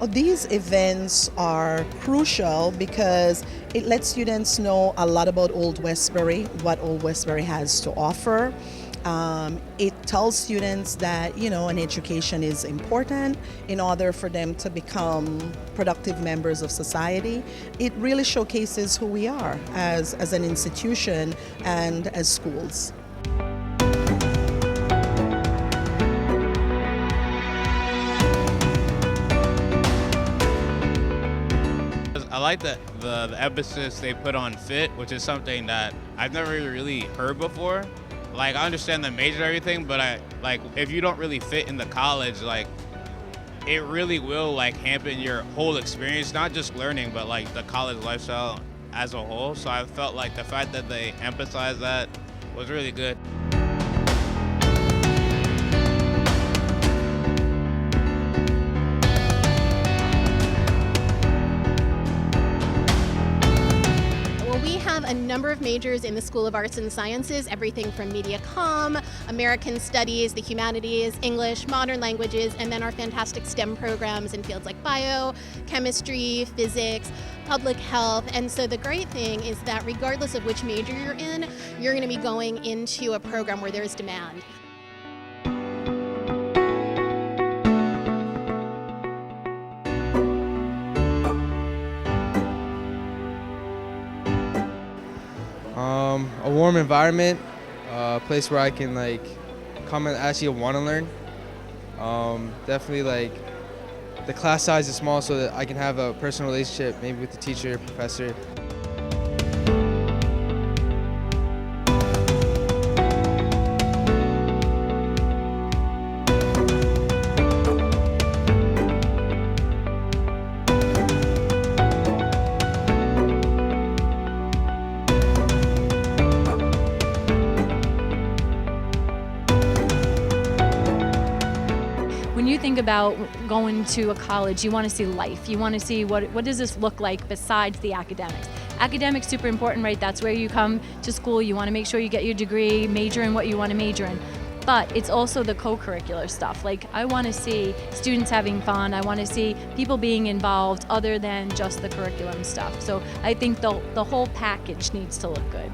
These events are crucial because it lets students know a lot about Old Westbury, what Old Westbury has to offer. It tells students that, an education is important in order for them to become productive members of society. It really showcases who we are as an institution and as schools. I like the emphasis they put on fit, which is something that I've never really heard before. Like, I understand the major and everything, but if you don't really fit in the college, it really will hamper your whole experience, not just learning, but the college lifestyle as a whole. So I felt like the fact that they emphasized that was really good. We have a number of majors in the School of Arts and Sciences, everything from media comm, American studies, the humanities, English, modern languages, and then our fantastic STEM programs in fields like bio, chemistry, physics, public health. And so the great thing is that regardless of which major you're going to be going into a program where there's demand. A warm environment, a place where I can come and actually want to learn. Definitely the class size is small so that I can have a personal relationship maybe with the teacher, professor. When you think about going to a college, you want to see life. You want to see what does this look like besides the academics. Academics super important, right? That's where you come to school. You want to make sure you get your degree, major in what you want to major in. But it's also the co-curricular stuff. I want to see students having fun. I want to see people being involved other than just the curriculum stuff. So I think the whole package needs to look good.